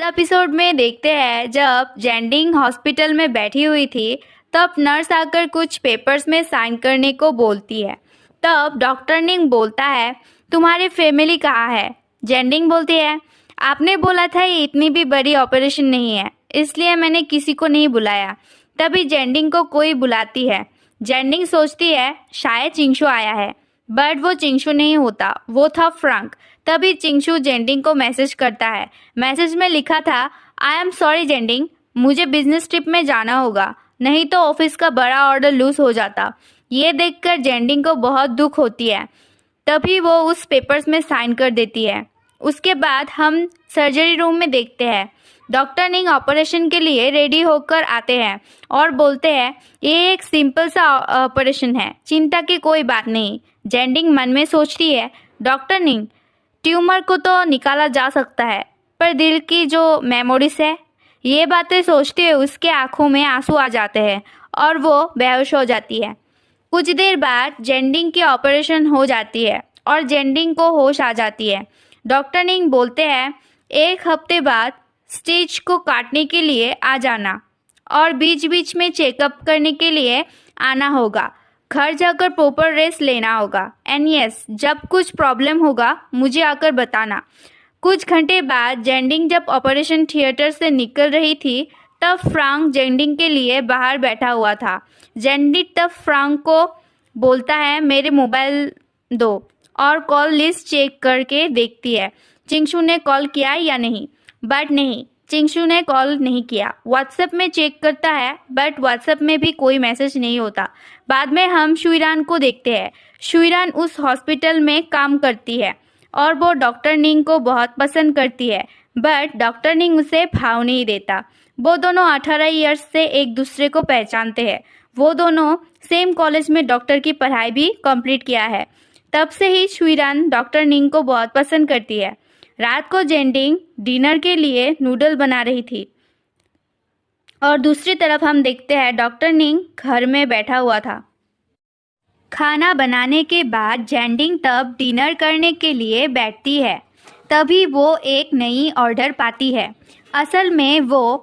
Episode में देखते हैं जब जेंडिंग हॉस्पिटल में बैठी हुई थी तब नर्स आकर कुछ पेपर्स में साइन करने को बोलती है। तब डॉक्टर निंग बोलता है तुम्हारी फैमिली कहाँ है। जेंडिंग बोलती है आपने बोला था ये इतनी भी बड़ी ऑपरेशन नहीं है इसलिए मैंने किसी को नहीं बुलाया। तभी जेंडिंग को कोई बुलाती है। जेंडिंग सोचती है शायद चिंगशू आया है बट वो चिंगशू नहीं होता, वो था फ्रैंक। तभी चिंगशू जेंडिंग को मैसेज करता है। मैसेज में लिखा था आई एम सॉरी जेंडिंग, मुझे बिजनेस ट्रिप में जाना होगा, नहीं तो ऑफिस का बड़ा ऑर्डर लूज हो जाता। ये देखकर जेंडिंग को बहुत दुख होती है। तभी वो उस पेपर्स में साइन कर देती है। उसके बाद हम सर्जरी रूम में देखते हैं। डॉक्टर निंग ऑपरेशन के लिए रेडी होकर आते हैं और बोलते हैं ये एक सिंपल सा ऑपरेशन है, चिंता की कोई बात नहीं। जेंडिंग मन में सोचती है डॉक्टर निंग ट्यूमर को तो निकाला जा सकता है पर दिल की जो मेमोरीज है, ये बातें सोचते हुए उसके आंखों में आंसू आ जाते हैं और वो बेहोश हो जाती है। कुछ देर बाद जेंडिंग की ऑपरेशन हो जाती है और जेंडिंग को होश आ जाती है। डॉक्टर निंग बोलते हैं एक हफ्ते बाद स्टिच को काटने के लिए आ जाना और बीच बीच में चेकअप करने के लिए आना होगा। घर जाकर प्रॉपर रेस्ट लेना होगा एंड यस, जब कुछ प्रॉब्लम होगा मुझे आकर बताना। कुछ घंटे बाद जेंडिंग जब ऑपरेशन थिएटर से निकल रही थी तब फ्रैंक जेंडिंग के लिए बाहर बैठा हुआ था। जेंडिंग तब फ्रैंक को बोलता है मेरे मोबाइल दो और कॉल लिस्ट चेक करके देखती है चिंगशू ने कॉल किया या नहीं। बट नहीं, चिंगशू ने कॉल नहीं किया। व्हाट्सएप में चेक करता है बट व्हाट्सएप में भी कोई मैसेज नहीं होता। बाद में हम शुइरान को देखते हैं। शुइरान उस हॉस्पिटल में काम करती है और वो डॉक्टर निंग को बहुत पसंद करती है बट डॉक्टर निंग उसे भाव नहीं देता। वो दोनों 18 ईयर्स से एक दूसरे को पहचानते हैं। वो दोनों सेम कॉलेज में डॉक्टर की पढ़ाई भी कंप्लीट किया है। तब से ही शुइरान डॉक्टर निंग को बहुत पसंद करती है। रात को जेंडिंग डिनर के लिए नूडल बना रही थी और दूसरी तरफ हम देखते हैं डॉक्टर निंग घर में बैठा हुआ था। खाना बनाने के बाद जेंडिंग तब डिनर करने के लिए बैठती है। तभी वो एक नई ऑर्डर पाती है। असल में वो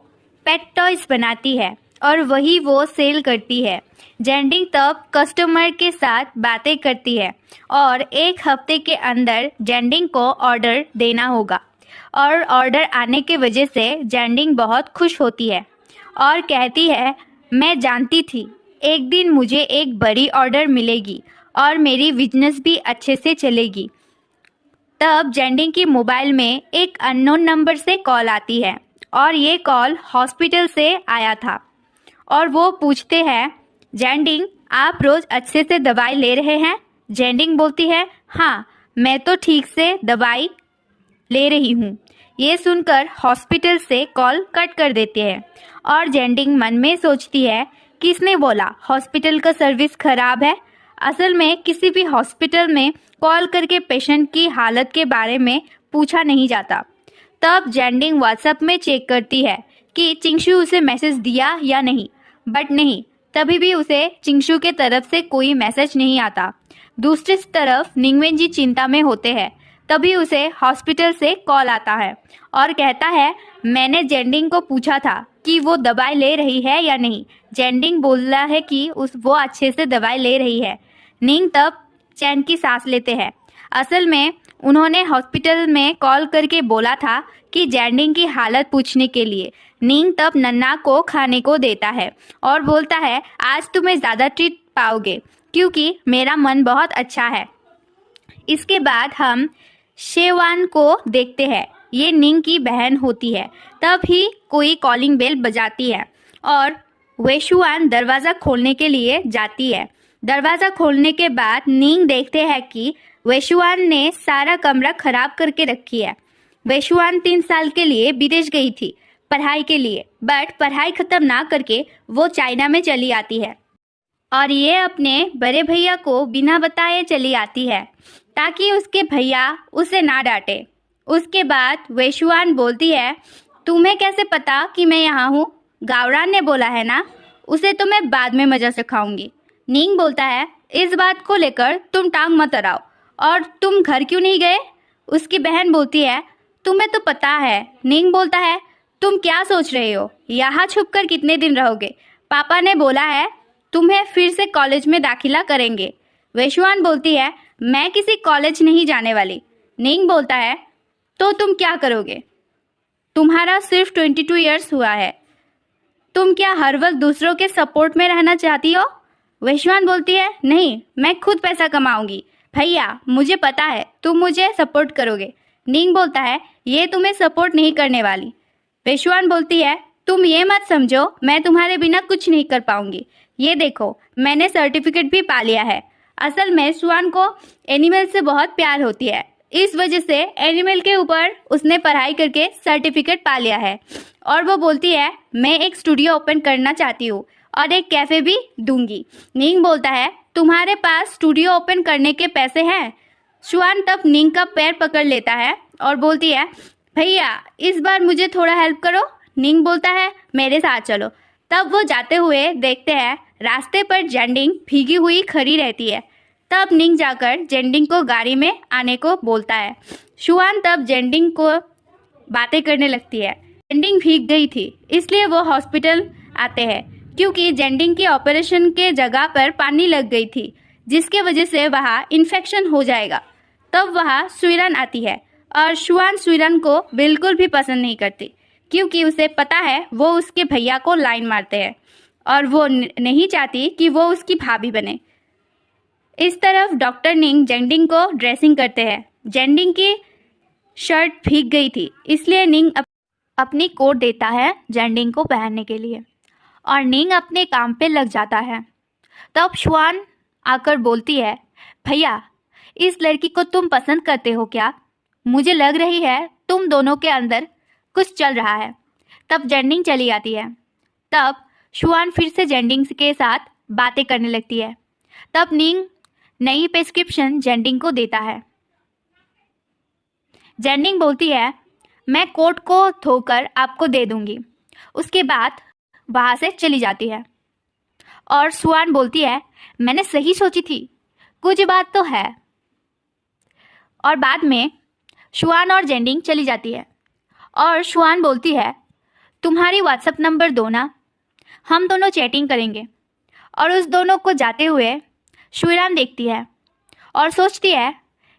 पेट टॉयज बनाती है और वही वो सेल करती है। जेंडिंग तब कस्टमर के साथ बातें करती है और एक हफ्ते के अंदर जेंडिंग को ऑर्डर देना होगा और ऑर्डर आने की वजह से जेंडिंग बहुत खुश होती है और कहती है मैं जानती थी एक दिन मुझे एक बड़ी ऑर्डर मिलेगी और मेरी बिजनेस भी अच्छे से चलेगी। तब जेंडिंग की मोबाइल में एक अननोन नंबर से कॉल आती है और ये कॉल हॉस्पिटल से आया था और वो पूछते हैं जेंडिंग आप रोज अच्छे से दवाई ले रहे हैं। जेंडिंग बोलती है हाँ मैं तो ठीक से दवाई ले रही हूँ। ये सुनकर हॉस्पिटल से कॉल कट कर देते हैं और जेंडिंग मन में सोचती है किसने बोला हॉस्पिटल का सर्विस खराब है। असल में किसी भी हॉस्पिटल में कॉल करके पेशेंट की हालत के बारे में पूछा नहीं जाता। तब जेंडिंग व्हाट्सएप में चेक करती है कि चिंगशू उसे मैसेज दिया या नहीं बट नहीं, तभी भी उसे चिंगशू के तरफ से कोई मैसेज नहीं आता। दूसरी तरफ निंगवेंजी चिंता में होते हैं। तभी उसे हॉस्पिटल से कॉल आता है और कहता है मैंने जेंडिंग को पूछा था कि वो दवाई ले रही है या नहीं। जेंडिंग बोल रहा है कि वो अच्छे से दवाई ले रही है। निंग तब चैन की सांस लेते हैं। असल में उन्होंने हॉस्पिटल में कॉल करके बोला था कि जेंडिंग की हालत पूछने के लिए। निंग तब नन्ना को खाने को देता है और बोलता है आज तुम्हें ज़्यादा ट्रीट पाओगे क्योंकि मेरा मन बहुत अच्छा है। इसके बाद हम शेवान को देखते हैं। ये निंग की बहन होती है। तब ही कोई कॉलिंग बेल बजाती है और वेशुआन दरवाज़ा खोलने के लिए जाती है। दरवाज़ा खोलने के बाद निंग देखते हैं कि वेशुआन ने सारा कमरा खराब करके रखी है। वेशुआन 3 साल के लिए विदेश गई थी पढ़ाई के लिए बट पढ़ाई खत्म ना करके वो चाइना में चली आती है और ये अपने बड़े भैया को बिना बताए चली आती है ताकि उसके भैया उसे ना डांटे। उसके बाद वेशुआन बोलती है तुम्हें कैसे पता कि मैं यहाँ हूँ? गावरान ने बोला है ना, उसे तो मैं बाद में मजा सिखाऊंगी। निंग बोलता है इस बात को लेकर तुम टांग मत अड़ाओ और तुम घर क्यों नहीं गए? उसकी बहन बोलती है तुम्हें तो पता है। निंग बोलता है तुम क्या सोच रहे हो? यहाँ छुपकर कितने दिन रहोगे? पापा ने बोला है तुम्हें फिर से कॉलेज में दाखिला करेंगे। वैश्वान बोलती है, मैं किसी कॉलेज नहीं जाने वाली। निंग बोलता है, तो तुम क्या करोगे? तुम्हारा सिर्फ 22 ईयर्स हुआ है। तुम क्या हर वक्त दूसरों के सपोर्ट में रहना चाहती हो? वैश्वान बोलती है, नहीं, मैं खुद पैसा कमाऊंगी। भैया, मुझे पता है तुम मुझे सपोर्ट करोगे। निंग बोलता है, ये तुम्हें सपोर्ट नहीं करने वाली। वैश्वान बोलती है, तुम ये मत समझो मैं तुम्हारे बिना कुछ नहीं कर पाऊंगी। ये देखो, मैंने सर्टिफिकेट भी पा लिया है। असल में स्वान को एनिमल से बहुत प्यार होती है, इस वजह से एनिमल के ऊपर उसने पढ़ाई करके सर्टिफिकेट पा लिया है। और वो बोलती है, मैं एक स्टूडियो ओपन करना चाहती हूँ और एक कैफे भी दूंगी। निंग बोलता है, तुम्हारे पास स्टूडियो ओपन करने के पैसे हैं? स्वान तब निंग का पैर पकड़ लेता है और बोलती है, भैया इस बार मुझे थोड़ा हेल्प करो। निंग बोलता है, मेरे साथ चलो। तब वो जाते हुए देखते हैं रास्ते पर जेंडिंग भीगी हुई खड़ी रहती है। तब निंग जाकर जेंडिंग को गाड़ी में आने को बोलता है। शुआन तब जेंडिंग को बातें करने लगती है। जेंडिंग भीग गई थी, इसलिए वो हॉस्पिटल आते हैं क्योंकि जेंडिंग की ऑपरेशन के जगह पर पानी लग गई थी, जिसके वजह से वहाँ इन्फेक्शन हो जाएगा। तब वहाँ सुइरन आती है और शुआन सुइरन को बिल्कुल भी पसंद नहीं करती क्योंकि उसे पता है वो उसके भैया को लाइन मारते हैं और वो नहीं चाहती कि वो उसकी भाभी बने। इस तरफ डॉक्टर निंग जेंडिंग को ड्रेसिंग करते हैं। जेंडिंग की शर्ट भीग गई थी, इसलिए निंग अपनी कोट देता है जेंडिंग को पहनने के लिए और निंग अपने काम पे लग जाता है। तब शुआन आकर बोलती है, भैया इस लड़की को तुम पसंद करते हो क्या? मुझे लग रही है तुम दोनों के अंदर कुछ चल रहा है। तब जेंडिंग चली आती है। तब शुआन फिर से जेंडिंग के साथ बातें करने लगती है। तब निंग नई प्रिस्क्रिप्शन जेंडिंग को देता है। जेंडिंग बोलती है, मैं कोट को धोकर आपको दे दूंगी। उसके बाद वहाँ से चली जाती है और शुआन बोलती है, मैंने सही सोची थी, कुछ बात तो है। और बाद में शुआन और जेंडिंग चली जाती है और शुआन बोलती है, तुम्हारी व्हाट्सएप नंबर दो ना, हम दोनों चैटिंग करेंगे। और उस दोनों को जाते हुए शुइरान देखती है और सोचती है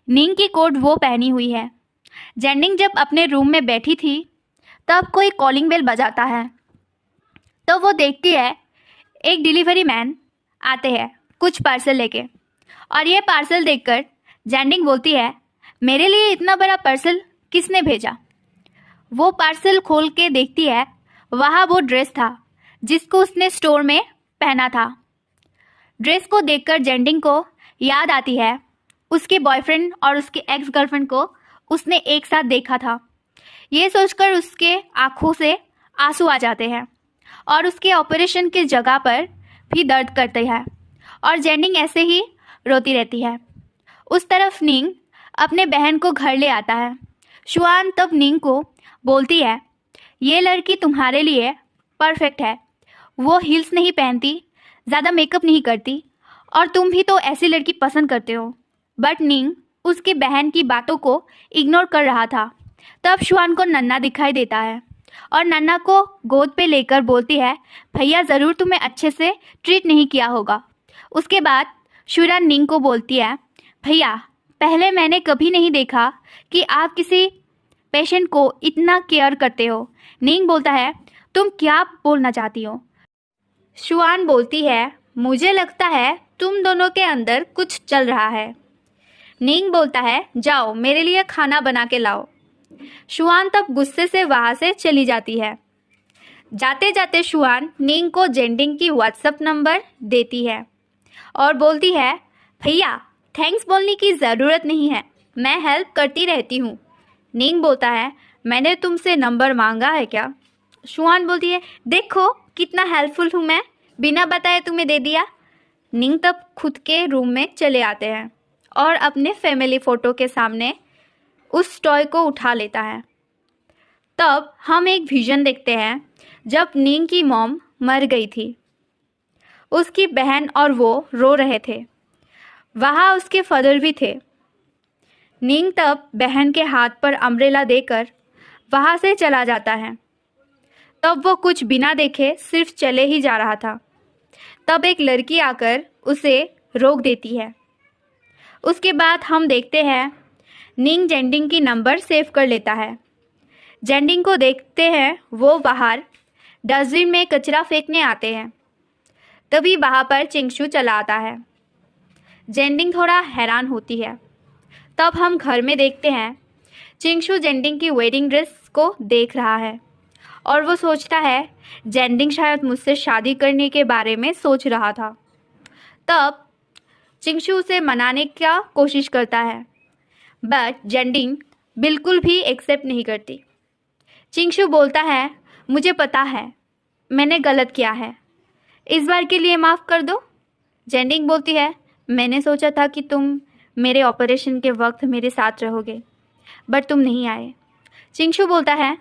निंग की कोट वो पहनी हुई है। जेंडिंग जब अपने रूम में बैठी थी तब कोई कॉलिंग बेल बजाता है। तो वो देखती है एक डिलीवरी मैन आते हैं कुछ पार्सल लेके और ये पार्सल देखकर जेंडिंग बोलती है, मेरे लिए इतना बड़ा पार्सल किसने भेजा? वो पार्सल खोल के देखती है, वहाँ वो ड्रेस था जिसको उसने स्टोर में पहना था। ड्रेस को देखकर जेंडिंग को याद आती है उसके बॉयफ्रेंड और उसके एक्स गर्लफ्रेंड को उसने एक साथ देखा था। ये सोचकर उसके आंखों से आंसू आ जाते हैं और उसके ऑपरेशन की जगह पर भी दर्द करते हैं और जेंडिंग ऐसे ही रोती रहती है। उस तरफ निंग अपने बहन को घर ले आता है। शुआन तब निंग को बोलती है, ये लड़की तुम्हारे लिए परफेक्ट है। वो हील्स नहीं पहनती, ज़्यादा मेकअप नहीं करती और तुम भी तो ऐसी लड़की पसंद करते हो। बट निंग उसकी बहन की बातों को इग्नोर कर रहा था। तब शुआन को नन्ना दिखाई देता है और नन्ना को गोद पे लेकर बोलती है, भैया ज़रूर तुम्हें अच्छे से ट्रीट नहीं किया होगा। उसके बाद शुइरान निंग को बोलती है, भैया पहले मैंने कभी नहीं देखा कि आप किसी पेशेंट को इतना केयर करते हो। निंग बोलता है, तुम क्या बोलना चाहती हो? शुआन बोलती है, मुझे लगता है तुम दोनों के अंदर कुछ चल रहा है। निंग बोलता है, जाओ मेरे लिए खाना बना के लाओ। शुआन तब गुस्से से वहाँ से चली जाती है। जाते जाते शुआन निंग को जेंडिंग की व्हाट्सएप नंबर देती है और बोलती है, भैया थैंक्स बोलने की ज़रूरत नहीं है, मैं हेल्प करती रहती हूँ। निंग बोलता है, मैंने तुमसे नंबर मांगा है क्या? शुआन बोलती है, देखो कितना हेल्पफुल हूँ मैं, बिना बताए तुम्हें दे दिया। निंग तब खुद के रूम में चले आते हैं और अपने फैमिली फ़ोटो के सामने उस टॉय को उठा लेता है। तब हम एक विजन देखते हैं जब निंग की मॉम मर गई थी। उसकी बहन और वो रो रहे थे। वहाँ उसके फादर भी थे। निंग तब बहन के हाथ पर अम्ब्रेला देकर वहाँ से चला जाता है। तब वो कुछ बिना देखे सिर्फ चले ही जा रहा था। तब एक लड़की आकर उसे रोक देती है। उसके बाद हम देखते हैं निंग जेंडिंग की नंबर सेव कर लेता है। जेंडिंग को देखते हैं वो बाहर डस्टबिन में कचरा फेंकने आते हैं। तभी वहाँ पर चिंगशू चला आता है। जेंडिंग थोड़ा हैरान होती है। तब हम घर में देखते हैं चिंगशू जेंडिंग की वेडिंग ड्रेस को देख रहा है और वो सोचता है जेंडिंग शायद मुझसे शादी करने के बारे में सोच रहा था। तब चिंगशू उसे मनाने का कोशिश करता है, बट जेंडिंग बिल्कुल भी एक्सेप्ट नहीं करती। चिंगशू बोलता है, मुझे पता है मैंने गलत किया है, इस बार के लिए माफ़ कर दो। जेंडिंग बोलती है, मैंने सोचा था कि तुम मेरे ऑपरेशन के वक्त मेरे साथ रहोगे, बट तुम नहीं आए। चिंगशू बोलता है,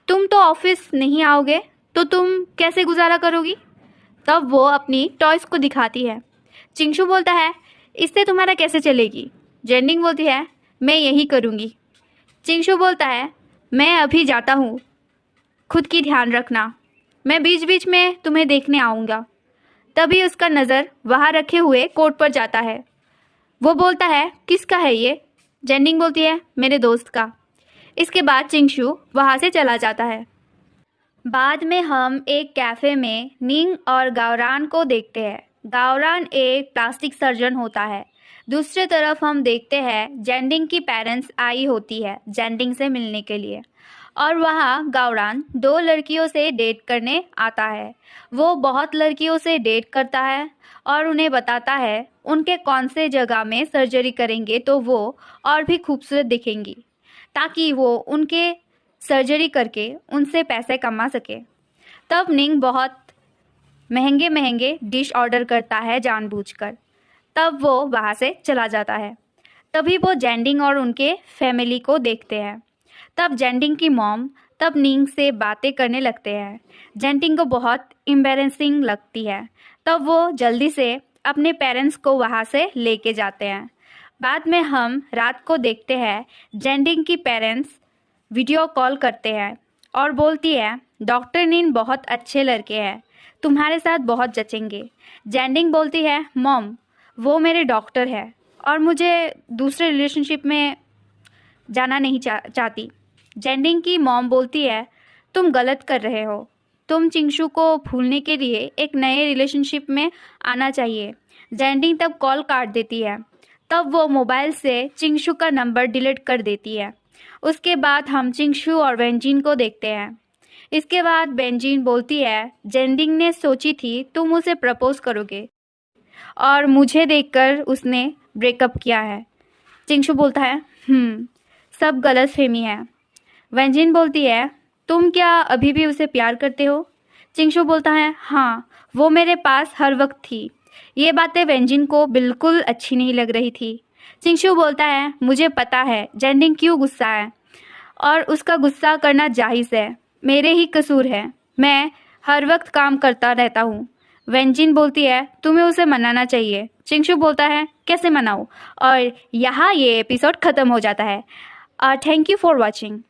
तुम तो ऑफिस नहीं आओगे तो तुम कैसे गुजारा करोगी? तब वो अपनी टॉयज़ को दिखाती है। चिंगशू बोलता है, इससे तुम्हारा कैसे चलेगी? जेंडिंग बोलती है, मैं यही करूँगी। चिंगशू बोलता है, मैं अभी जाता हूँ, खुद की ध्यान रखना, मैं बीच बीच में तुम्हें देखने आऊँगा। तभी उसका नज़र वहाँ रखे हुए कोट पर जाता है। वो बोलता है, किसका है ये? जेंडिंग बोलती है, मेरे दोस्त का। इसके बाद चिंगशू वहाँ से चला जाता है। बाद में हम एक कैफ़े में निंग और गावरान को देखते हैं। गावरान एक प्लास्टिक सर्जन होता है। दूसरी तरफ हम देखते हैं जेंडिंग की पेरेंट्स आई होती है जेंडिंग से मिलने के लिए, और वहाँ गावरान 2 लड़कियों से डेट करने आता है। वो बहुत लड़कियों से डेट करता है और उन्हें बताता है उनके कौन से जगह में सर्जरी करेंगे तो वो और भी खूबसूरत दिखेंगी, ताकि वो उनके सर्जरी करके उनसे पैसे कमा सके। तब निंग बहुत महंगे महंगे डिश ऑर्डर करता है जानबूझकर। तब वो वहाँ से चला जाता है। तभी वो जेंडिंग और उनके फैमिली को देखते हैं। तब जेंडिंग की मॉम तब निंग से बातें करने लगते हैं। जेंडिंग को बहुत एम्बैरेसिंग लगती है। तब वो जल्दी से अपने पेरेंट्स को वहाँ से लेके जाते हैं। बाद में हम रात को देखते हैं जेंडिंग की पेरेंट्स वीडियो कॉल करते हैं और बोलती है, डॉक्टर निन बहुत अच्छे लड़के हैं, तुम्हारे साथ बहुत जचेंगे। जेंडिंग बोलती है, मॉम वो मेरे डॉक्टर है और मुझे दूसरे रिलेशनशिप में जाना नहीं चाहती। जेंडिंग की मॉम बोलती है, तुम गलत कर रहे हो, तुम चिंगशू को भूलने के लिए एक नए रिलेशनशिप में आना चाहिए। जेंडिंग तब कॉल काट देती है। तब वो मोबाइल से चिंगशू का नंबर डिलीट कर देती है। उसके बाद हम चिंगशू और वेंजिन को देखते हैं। इसके बाद बेंजिन बोलती है, जेंडिंग ने सोची थी तुम उसे प्रपोज करोगे और मुझे देखकर उसने ब्रेकअप किया है। चिंगशू बोलता है, सब गलतफहमी है। वेंजिन बोलती है, तुम क्या अभी भी उसे प्यार करते हो? चिंगशू बोलता है, हाँ, वो मेरे पास हर वक्त थी। ये बातें वेंजिन को बिल्कुल अच्छी नहीं लग रही थी। चिंगशू बोलता है, मुझे पता है जेंडिंग क्यों गुस्सा है और उसका गुस्सा करना जायज़ है, मेरे ही कसूर है, मैं हर वक्त काम करता रहता हूँ। वेंजिन बोलती है, तुम्हें उसे मनाना चाहिए। चिंगशू बोलता है, कैसे मनाऊँ? और यहाँ ये एपिसोड ख़त्म हो जाता है। Thank you for watching.